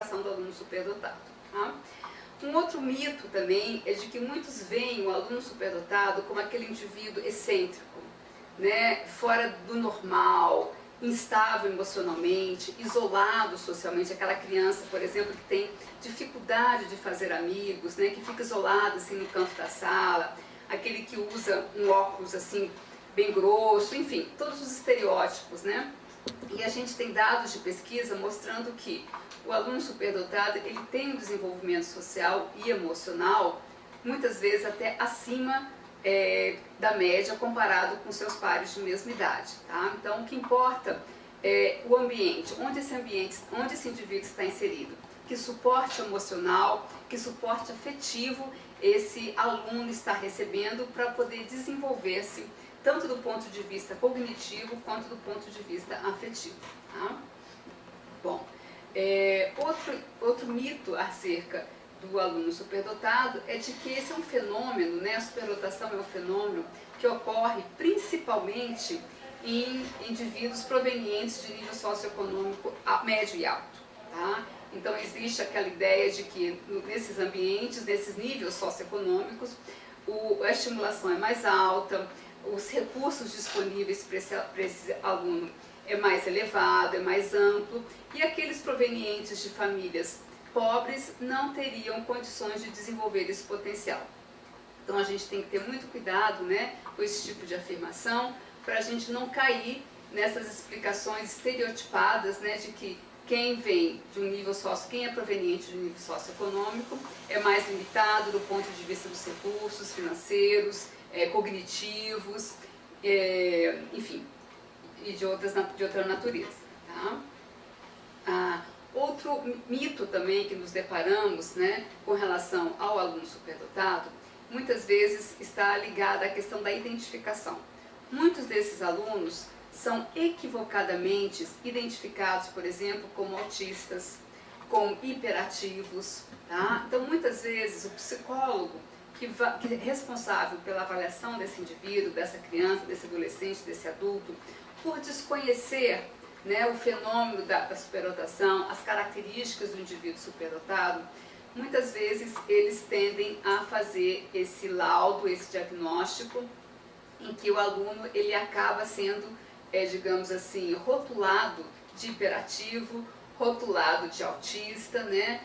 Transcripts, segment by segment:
do aluno superdotado. Tá? Um outro mito também é de que muitos veem o aluno superdotado como aquele indivíduo excêntrico, né, fora do normal, instável emocionalmente, isolado socialmente, aquela criança, por exemplo, que tem dificuldade de fazer amigos, né, que fica isolado assim no canto da sala, aquele que usa um óculos assim bem grosso, enfim, todos os estereótipos, né? E a gente tem dados de pesquisa mostrando que o aluno superdotado, ele tem um desenvolvimento social e emocional, muitas vezes até acima da média comparado com seus pares de mesma idade. Tá? Então, o que importa é o ambiente, onde esse indivíduo está inserido. Que suporte emocional, que suporte afetivo esse aluno está recebendo para poder desenvolver-se, tanto do ponto de vista cognitivo quanto do ponto de vista afetivo. Tá? Bom, outro mito acerca do aluno superdotado é de que esse é um fenômeno, né? A superdotação é um fenômeno que ocorre principalmente em indivíduos provenientes de nível socioeconômico médio e alto. Tá? Então existe aquela ideia de que nesses ambientes, nesses níveis socioeconômicos, a estimulação é mais alta, os recursos disponíveis para esse aluno é mais elevado, é mais amplo, e aqueles provenientes de famílias pobres não teriam condições de desenvolver esse potencial. Então a gente tem que ter muito cuidado, né, com esse tipo de afirmação, para a gente não cair nessas explicações estereotipadas, né, de que quem vem de um nível quem é proveniente de um nível socioeconômico é mais limitado do ponto de vista dos recursos financeiros, cognitivos, enfim, e de outra natureza. Tá? Outro mito também que nos deparamos, né, com relação ao aluno superdotado, muitas vezes está ligado à questão da identificação. Muitos desses alunos são equivocadamente identificados, por exemplo, como autistas, como hiperativos. Tá? Então, muitas vezes, o psicólogo que é responsável pela avaliação desse indivíduo, dessa criança, desse adolescente, desse adulto, por desconhecer, né, o fenômeno da superdotação, as características do indivíduo superdotado, muitas vezes eles tendem a fazer esse laudo, esse diagnóstico, em que o aluno ele acaba sendo, digamos assim, rotulado de hiperativo, rotulado de autista, né?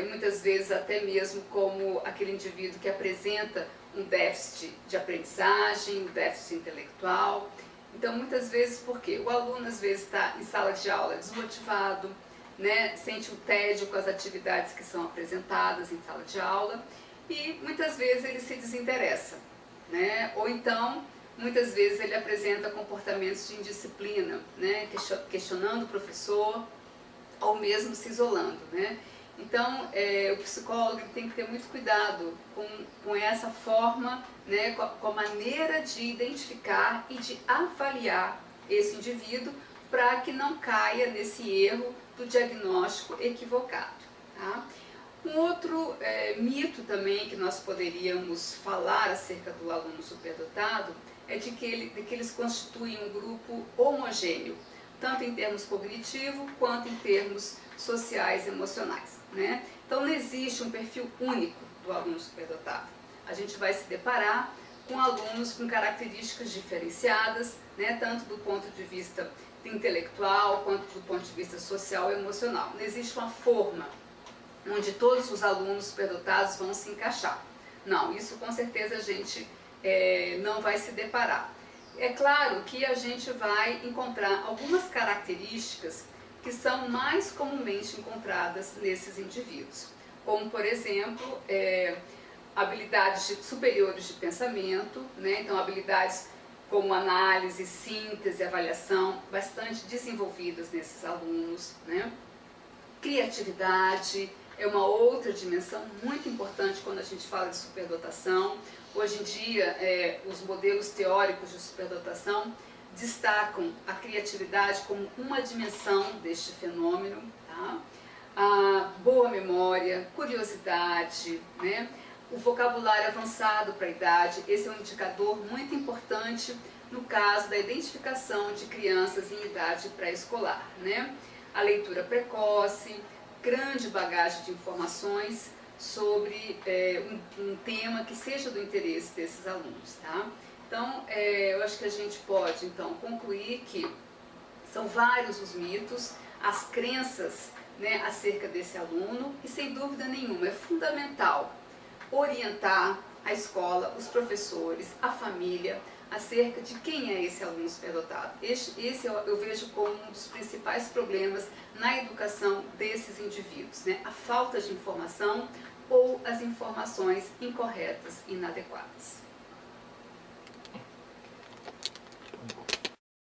Muitas vezes até mesmo como aquele indivíduo que apresenta um déficit de aprendizagem, um déficit intelectual. Então, muitas vezes, por quê? O aluno, às vezes, está em sala de aula desmotivado, né? Sente um tédio com as atividades que são apresentadas em sala de aula e, muitas vezes, ele se desinteressa, né? Ou então, muitas vezes, ele apresenta comportamentos de indisciplina, né? Questionando o professor ou mesmo se isolando, né? Então, o psicólogo tem que ter muito cuidado com essa forma, né, com a maneira de identificar e de avaliar esse indivíduo para que não caia nesse erro do diagnóstico equivocado. Tá? Um outro mito também que nós poderíamos falar acerca do aluno superdotado é de que eles constituem um grupo homogêneo, tanto em termos cognitivos quanto em termos sociais e emocionais. Né? Então não existe um perfil único do aluno superdotado. A gente vai se deparar com alunos com características diferenciadas, né? Tanto do ponto de vista intelectual quanto do ponto de vista social e emocional. Não existe uma forma onde todos os alunos superdotados vão se encaixar. Não, isso com certeza a gente não vai se deparar. É claro que a gente vai encontrar algumas características que são mais comumente encontradas nesses indivíduos, como, por exemplo, habilidades superiores de pensamento, né? Então, habilidades como análise, síntese, avaliação, bastante desenvolvidas nesses alunos, né? Criatividade é uma outra dimensão muito importante quando a gente fala de superdotação. Hoje em dia, os modelos teóricos de superdotação destacam a criatividade como uma dimensão deste fenômeno, tá? A boa memória, curiosidade, né? O vocabulário avançado para a idade, esse é um indicador muito importante no caso da identificação de crianças em idade pré-escolar, né? A leitura precoce, grande bagagem de informações sobre um tema que seja do interesse desses alunos, tá? Então, eu acho que a gente pode, então, concluir que são vários os mitos, as crenças, né, acerca desse aluno, e sem dúvida nenhuma é fundamental orientar a escola, os professores, a família, acerca de quem é esse aluno superdotado. Esse eu vejo como um dos principais problemas na educação desses indivíduos, né? A falta de informação ou as informações incorretas, inadequadas.